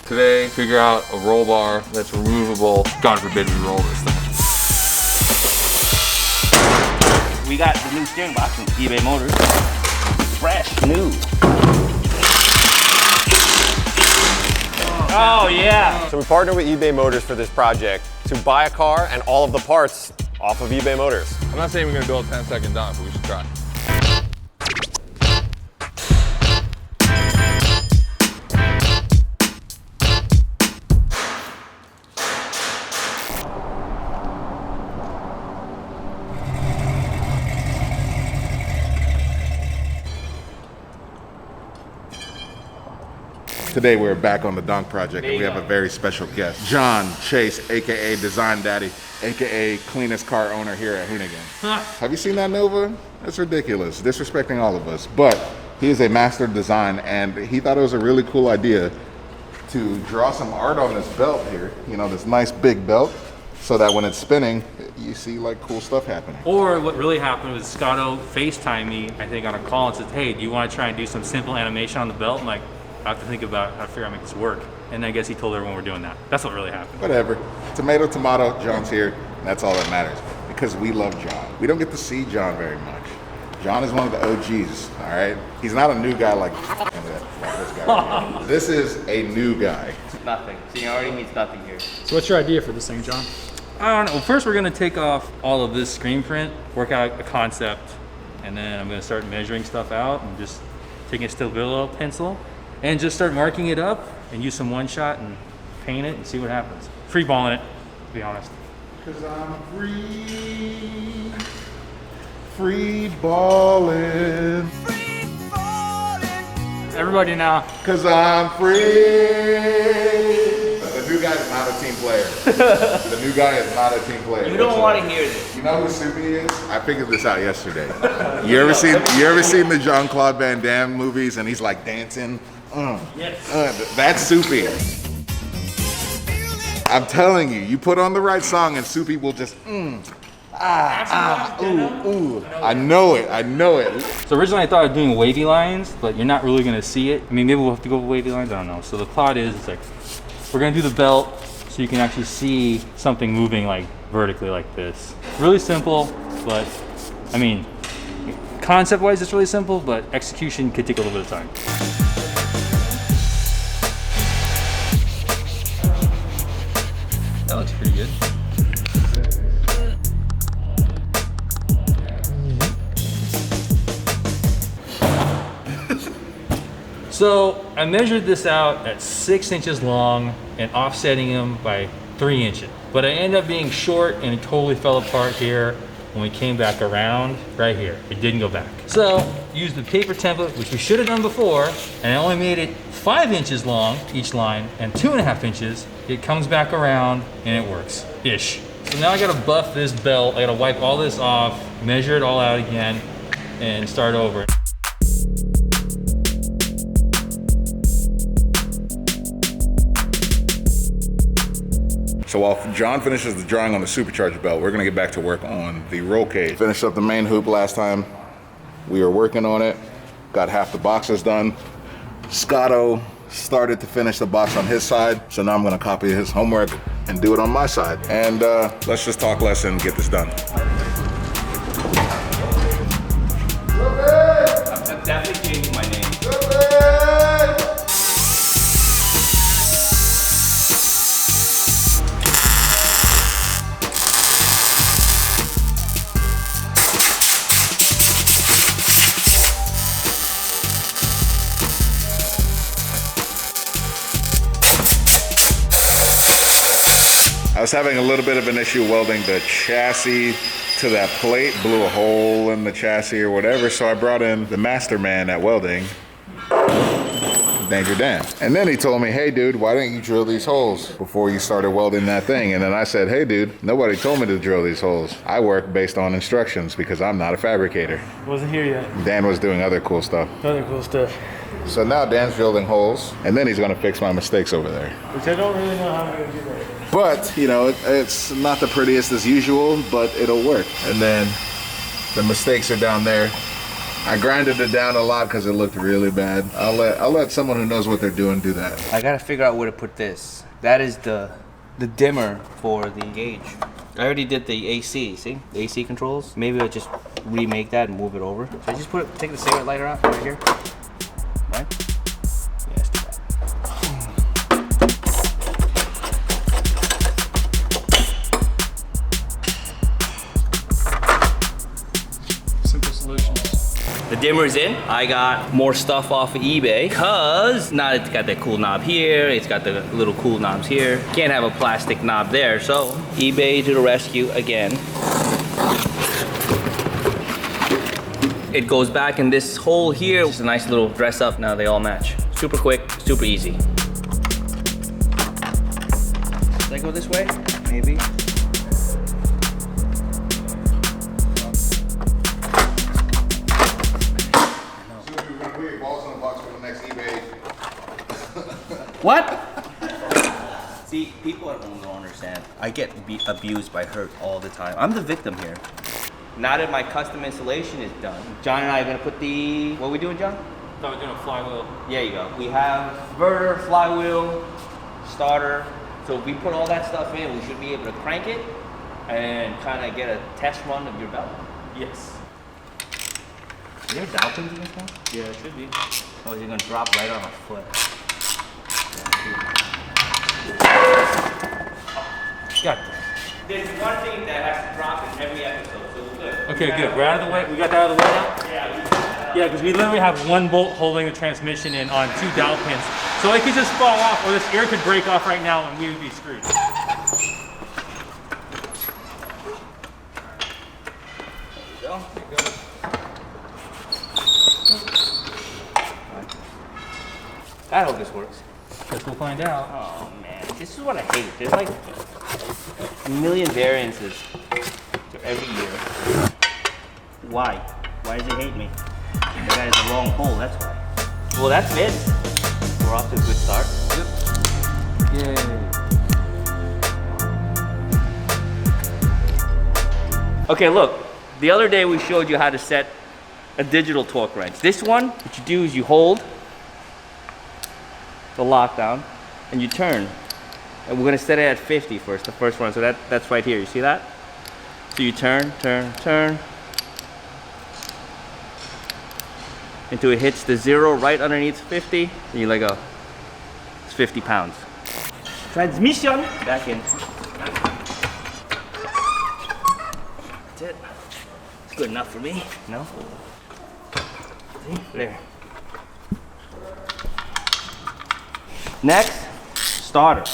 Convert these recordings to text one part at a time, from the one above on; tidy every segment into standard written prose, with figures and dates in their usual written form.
Today, figure out a roll bar that's removable. God forbid we roll this thing. We got the new steering box from eBay Motors. Fresh, new. Oh yeah. So we partnered with eBay Motors for this project to buy a car and all of the parts off of eBay Motors. I'm not saying we're gonna build a 10-second Donk, but we should try. Today we're back on the Donk project and we have a very special guest. John Chase, AKA Design Daddy, AKA cleanest car owner here at Hoonigan. Have you seen that Nova? That's ridiculous, disrespecting all of us. But he is a master of design and he thought it was a really cool idea to draw some art on this belt here. You know, this nice big belt, so that when it's spinning, you see like cool stuff happening. Or what really happened was Scotto FaceTimed me, I think on a call and said, hey, do you want to try and do some simple animation on the belt? I'm like, I have to think about how to figure out how to make this work. And I guess he told everyone we're doing that. That's what really happened. Whatever. Tomato, tomato, John's here. And that's all that matters. Because we love John. We don't get to see John very much. John is one of the OGs, all right? He's not a new guy like this guy. This is a new guy. Nothing. Seniority means nothing here. So what's your idea for this thing, John? I don't know. Well, first we're gonna take off all of this screen print, work out a concept, and then I'm gonna start measuring stuff out and just taking a Stabilo pencil and just start marking it up and use some one shot and paint it and see what happens. Free balling it, to be honest. Cause I'm free, free balling. Everybody now. Cause I'm free. The new guy is not a team player. The new guy is not a team player. You don't want to hear this. You know who Soupy is? I figured this out yesterday. You ever seen the Jean-Claude Van Damme movies and he's like dancing? Yes. That's Soupy. I'm telling you, you put on the right song and Soupy will just ooh. I know it. So originally I thought of doing wavy lines, but you're not really gonna see it. I mean, maybe we'll have to go with wavy lines, I don't know. So the thought is, it's like, we're gonna do the belt so you can actually see something moving like vertically like this. Really simple, but I mean, concept-wise it's really simple, but execution could take a little bit of time. That looks pretty good. So I measured this out at 6 inches long and offsetting him by 3 inches. But I ended up being short and it totally fell apart here when we came back around right here. It didn't go back. So used the paper template, which we should have done before, and I only made it 5 inches long each line and 2.5 inches. It comes back around and it works, ish. So now I gotta buff this belt. I gotta wipe all this off, measure it all out again, and start over. So while John finishes the drawing on the supercharger belt, we're gonna get back to work on the roll cage. Finished up the main hoop last time. We were working on it, got half the boxes done. Scotto started to finish the box on his side, so now I'm gonna copy his homework and do it on my side. And let's just talk less and get this done. I'm definitely changing my name. I was having a little bit of an issue welding the chassis to that plate, blew a hole in the chassis or whatever, so I brought in the master man at welding, Danger Dan. And then he told me, hey dude, why didn't you drill these holes before you started welding that thing? And then I said, hey dude, nobody told me to drill these holes. I work based on instructions because I'm not a fabricator. Wasn't here yet. Dan was doing other cool stuff. Other cool stuff. So now Dan's drilling holes, and then he's gonna fix my mistakes over there. Which I don't really know how I'm gonna do that. But, you know, it's not the prettiest as usual, but it'll work. And then the mistakes are down there I grinded it down a lot because it looked really bad. I'll let someone who knows what they're doing do that. I gotta figure out where to put this. That is the dimmer for the gauge. I already did the AC, see? The AC controls. Maybe I'll just remake that and move it over. So I just take the cigarette lighter out right here. Right? Yeah, let's do that. Simple solutions. The dimmer's in. I got more stuff off of eBay because now it's got that cool knob here. It's got the little cool knobs here. Can't have a plastic knob there. So eBay to the rescue again. It goes back in this hole here. It's a nice little dress up. Now they all match. Super quick, super easy. Should I go this way? Maybe. What? See, people at home don't understand. I get abused by Hurt all the time. I'm the victim here. Now that my custom installation is done, John and I are gonna put the, what are we doing, John? Thought we were doing a flywheel. There you go. We have inverter, flywheel, starter. So if we put all that stuff in, we should be able to crank it and kind of get a test run of your belt. Yes. Is there dowel pins in this one? Yeah, it should be. Or is it gonna drop right on my foot? Got There's one thing that has to drop in every episode, so we're good. Okay, good. We're out of the way. We got that out of the way now? Yeah, because we literally have one bolt holding the transmission in on 2 dowel pins. So it could just fall off, or this ear could break off right now and we would be screwed. I hope this works. Guess we'll find out. Oh man, this is what I hate. There's like a million variances to every year. Why? Why does it hate me? The guy has the wrong hole, that's why. Well, that's it. We're off to a good start. Yay. Okay, look. The other day we showed you how to set a digital torque wrench. This one, what you do is you hold the lockdown and you turn. And we're gonna set it at 50 first, the first one. So that's right here, you see that? So you turn, turn, turn. Until it hits the 0 right underneath 50, and you let go. It's 50 pounds. Transmission, back in. That's it. It's good enough for me, no? See, there. Next, starter.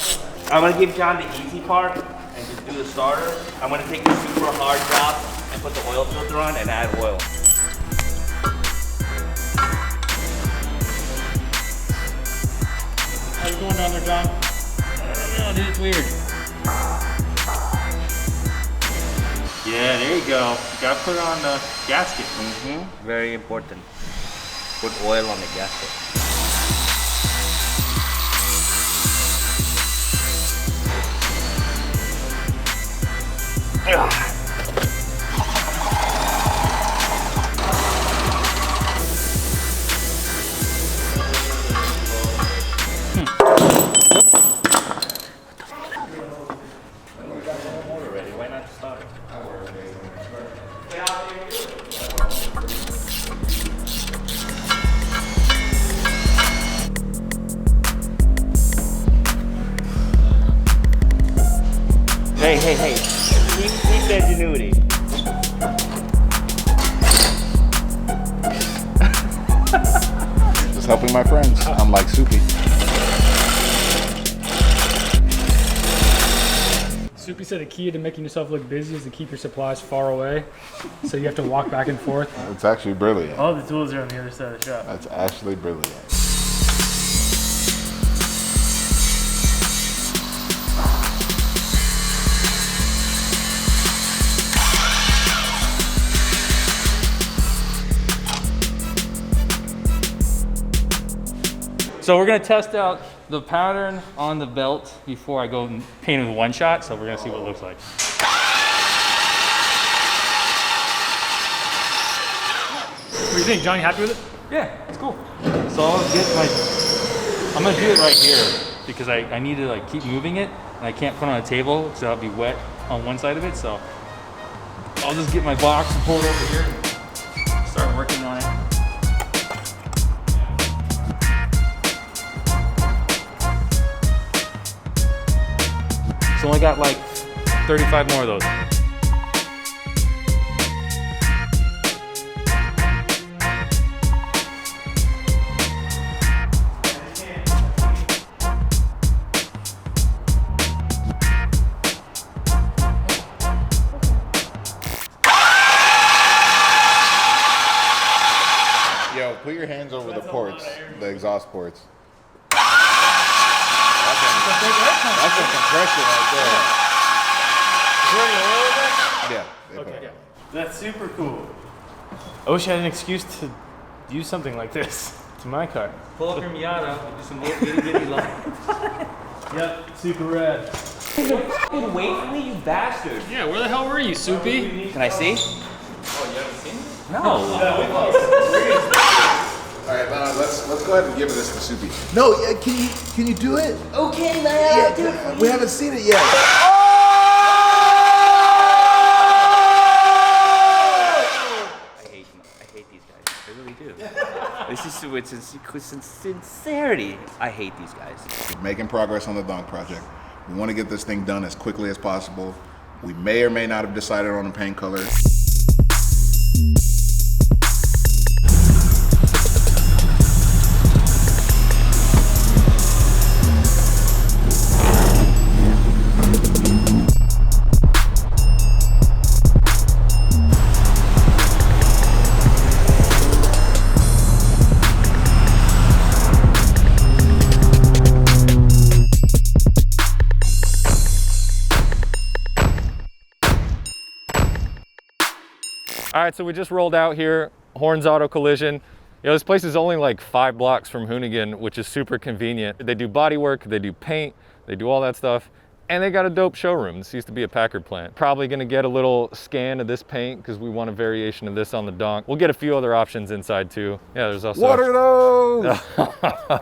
I'm gonna give John the easy part and just do the starter. I'm gonna take the super hard job and put the oil filter on and add oil. How's it going down there, John? I don't know, dude, it's weird. Yeah, there you go. You gotta put it on the gasket. Very important. Put oil on the gasket. Why not start it? Hey, hey, hey. Keep the ingenuity. Just helping my friends. I'm like Soupy. Soupy said a key to making yourself look busy is to keep your supplies far away. So you have to walk back and forth. It's actually brilliant. All the tools are on the other side of the shop. That's actually brilliant. So we're gonna test out the pattern on the belt before I go and paint it with one shot. So we're gonna see what it looks like. you think, Johnny? Happy with it? Yeah, it's cool. So I'm gonna do it right here because I need to like keep moving it, and I can't put it on a table so I'll be wet on one side of it. So I'll just get my box and pull it over here and start working on it. So I got like 35 more of those. Yo, put your hands over the ports, the exhaust ports. That's a compression right there. Yeah. They put it on. That's super cool. I wish I had an excuse to use something like this to my car. Pull up your Miata, do some little itty bitty lines. Yep, super rad. Wait for me, you bastard. Yeah, where the hell were you, Soupy? Can I see? Oh, you haven't seen it? No. All right, let's go ahead and give this to Soupy. No, can you do it? Okay, man. Yeah, do it. We haven't seen it yet. I hate these guys. I really do. This is with sincerity. I hate these guys. We're making progress on the Donk project. We want to get this thing done as quickly as possible. We may or may not have decided on a paint color. All right, so we just rolled out here, Horns Auto Collision. You know, this place is only like 5 blocks from Hoonigan, which is super convenient. They do body work, they do paint, they do all that stuff, and they got a dope showroom. This used to be a Packard plant. Probably gonna get a little scan of this paint because we want a variation of this on the Donk. We'll get a few other options inside too. Yeah, there's also— What are those?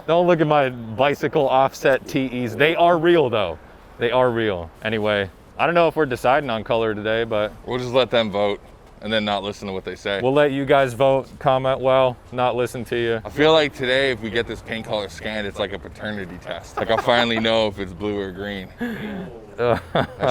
Don't look at my bicycle offset TEs. They are real though. They are real. Anyway, I don't know if we're deciding on color today, but We'll just let them vote and then not listen to what they say. we'll let you guys vote, comment well, not listen to you. I feel like today, if we get this paint color scanned, it's like a paternity test. Like I'll finally know if it's blue or green. That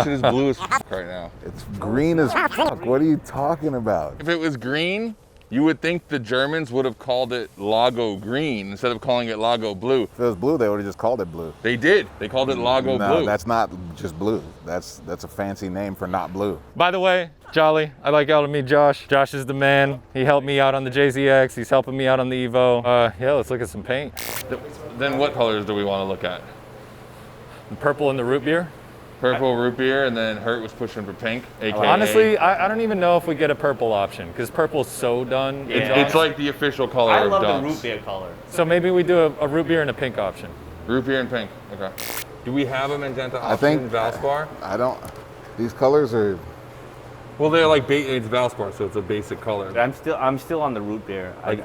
shit is blue as f right now. It's green as fuck. What are you talking about? If it was green, you would think the Germans would have called it Lago green instead of calling it Lago blue. If it was blue, they would have just called it blue. They did. They called it Lago No, blue. that's not just blue. That's a fancy name for not blue. By the way, Jolly, I'd like y'all to meet Josh. Josh is the man. He helped me out on the JZX. He's helping me out on the Evo. Yeah, let's look at some paint. Then what colors do we want to look at? The purple and the root beer. Purple, root beer, and then Hurt was pushing for pink, aka. Honestly, I don't even know if we get a purple option because purple's so done. It's like the official color I of love Donks. the root beer color. So maybe we do a root beer and a pink option. Root beer and pink. Okay. Do we have a magenta option I think in Valspar? I don't. These colors are. Well, they're like it's Valspar, so it's a basic color. I'm still on the root beer. Like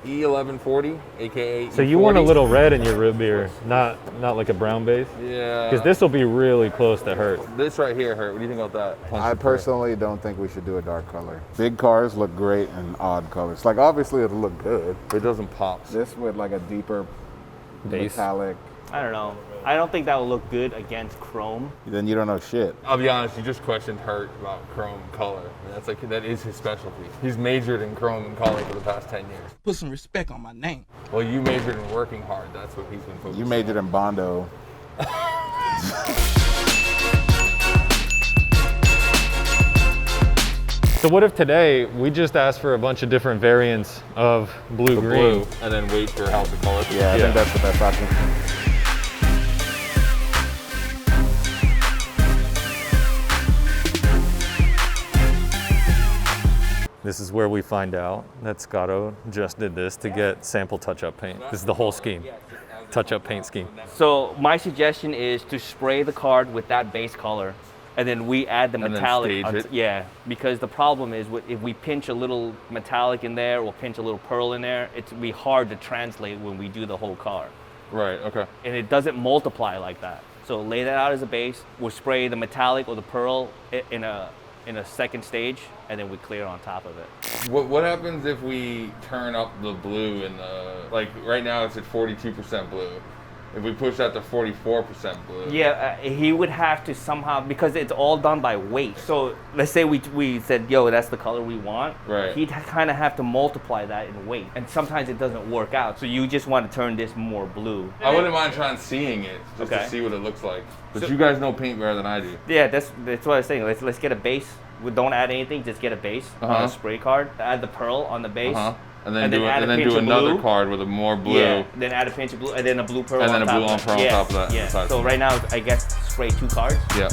E1140, aka. So you want a little red in your root beer, not like a brown base? Yeah. Because this will be really close to Hurt. This right here, Hurt. What do you think about that? I personally don't think we should do a dark color. Big cars look great in odd colors. Like obviously it'll look good. It doesn't pop. This with like a deeper Base. metallic. I don't know. I don't think that will look good against chrome. Then you don't know shit. I'll be honest, you just questioned Hurt about chrome color. I mean, that is his specialty. He's majored in chrome and color for the past 10 years. Put some respect on my name. Well, you majored in working hard. That's what he's been focused on. You majored in Bondo. So what if today we just asked for a bunch of different variants of blue-green? Blue, and then wait for how to color. Yeah, I think that's the best option. This is where we find out that Scotto just did this to get sample touch-up paint. This is the whole scheme, touch-up paint scheme. So my suggestion is to spray the card with that base color and then we add the then metallic. stage it. Yeah, because the problem is if we pinch a little metallic in there or pinch a little pearl in there, it's be hard to translate when we do the whole car. Right, okay. And it doesn't multiply like that. So lay that out as a base. We'll spray the metallic or the pearl in a second stage, and then we clear on top of it. What happens if we turn up the blue in the, like right now it's at 42% blue. If we push that to 44% blue. Yeah, he would have to somehow, because it's all done by weight. So let's say we said, yo, that's the color we want. Right. He'd kind of have to multiply that in weight. And sometimes it doesn't work out. So you just want to turn this more blue. I wouldn't mind trying seeing it, just Okay. to see what it looks like. But you guys know paint better than I do. Yeah, that's what I was saying. Let's get a base. We don't add anything, just get a base on a spray card. Add the pearl on the base. And then do pinch another of blue. card with a more blue. Yeah, then add a pinch of blue, and then a blue pearl And on then a top blue of pearl that. on top of that. Yeah, Besides so that. right now, I guess spray 2 cards. Yeah.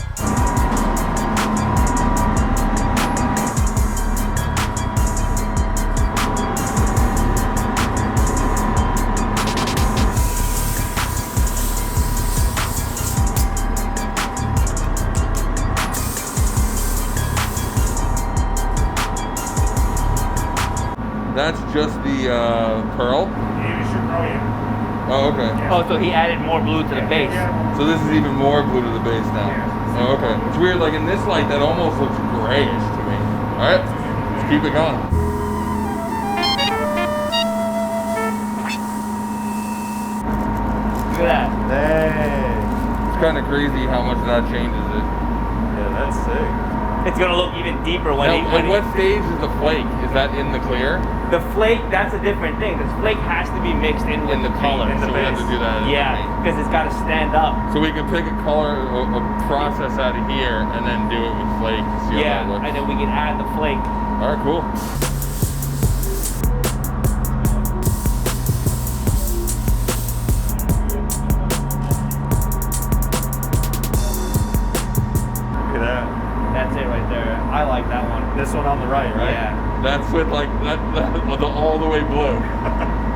That's just the pearl? Oh, okay. Oh, so he added more blue to the base. So this is even more blue to the base now. Oh, okay. It's weird, like in this light, that almost looks grayish to me. All right, let's keep it going. Look at that. Hey. It's kind of crazy how much that changes it. Yeah, that's sick. It's gonna look even deeper when Now, at what stage is the flake? Is that in the clear? the flake. That's a different thing. The flake has to be mixed in with In the the color. paint, in the so we have base. to do that in the Yeah, paint. because it's got to stand up. So we can pick a color, a process out of here, and then do it with flake to see how Yeah, that looks. and then we can add the flake. All right, cool. Look at that. That's it right there. I like that one. This one on the right, right? Yeah. That's with like all the way blue.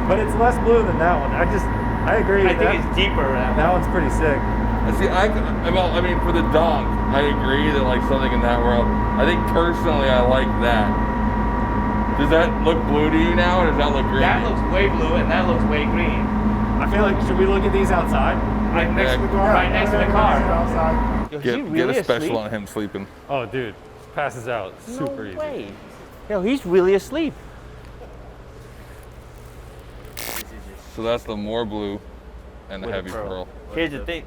But it's less blue than that one. I agree. I think it's deeper. that one's pretty sick. I see. I mean, for the Donk, I agree that like something in that world. I think personally, I like that. Does that look blue to you now, or does that look green? That looks way blue, and that looks way green. I feel like, should we look at these outside? Right next to the car. Right next to the car. Yo, is he Get really a special asleep? on him sleeping. Oh, dude, passes out super No easy. way. Yo, he's really asleep. So that's the more blue and the With a heavy pearl. Here's the thing.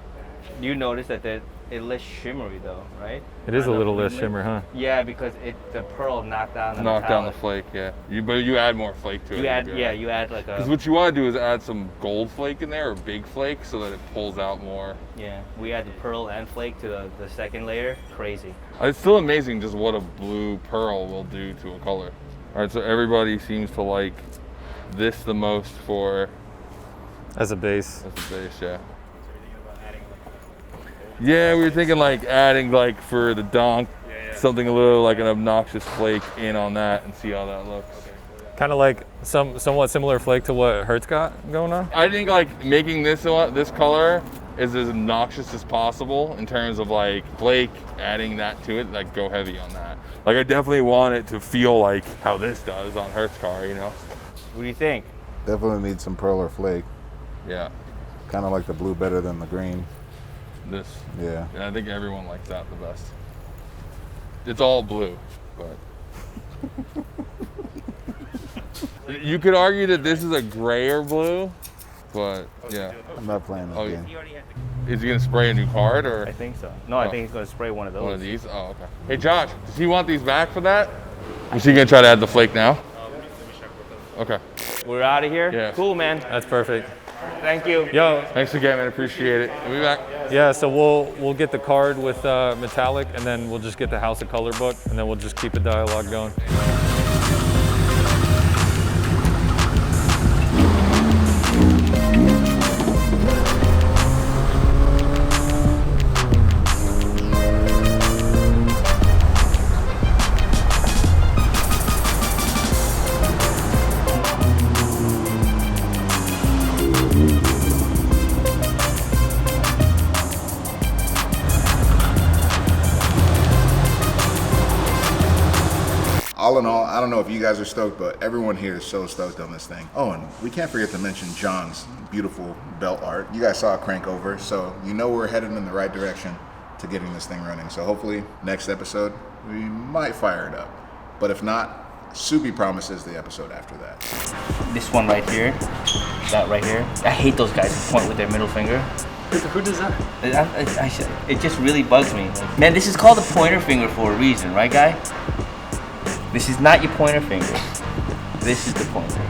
You notice that it's less shimmery though, right? It is a little less shimmer, huh? Yeah, because the pearl knocked down the Knock down the metallic. flake, yeah. But you add more flake to it. You add like Because a what you want to do is add some gold flake in there, or big flake, so that it pulls out more. we add the pearl and flake to the second layer. Crazy. It's still amazing just what a blue pearl will do to a color. All right, so everybody seems to like this the most for As a base. as a base, yeah. Yeah, we were thinking like adding like for the Donk, something a little like an obnoxious flake in on that and see how that looks. Kind of like somewhat similar flake to what Hertz got going on. I think like making this color is as obnoxious as possible in terms of like flake, adding that to it, like go heavy on that. Like I definitely want it to feel like how this does on Hertz car, you know? What do you think? Definitely need some pearl or flake. Yeah, Kind of like the blue better than the green. this. Yeah. I think everyone likes that the best. It's all blue, but. You could argue that this is a grayer blue, but yeah. I'm not playing this Oh, game. Is he gonna spray a new card or I think so. No, I Oh. think he's gonna spray one of those. one of these? Oh, okay. Hey Josh, does he want these back for that? Is he gonna try to add the flake now? Okay. We're out of here. Yeah. Cool, man. That's perfect. Thank you. Yo, Thanks again, man. Appreciate it. We'll be back. yeah, so we'll get the card with metallic, and then we'll just get the House of Color book, and then we'll just keep the dialogue going. all in all, I don't know if you guys are stoked, but everyone here is so stoked on this thing. Oh, and we can't forget to mention John's beautiful belt art. You guys saw it crank over, so you know we're headed in the right direction to getting this thing running. So hopefully next episode, we might fire it up. But if not, Soupy promises the episode after that. This one right here, that right here. I hate those guys who point with their middle finger. Who does that? It just really bugs me. Man, this is called a pointer finger for a reason, right, guy? This is not your pointer finger. This is the pointer.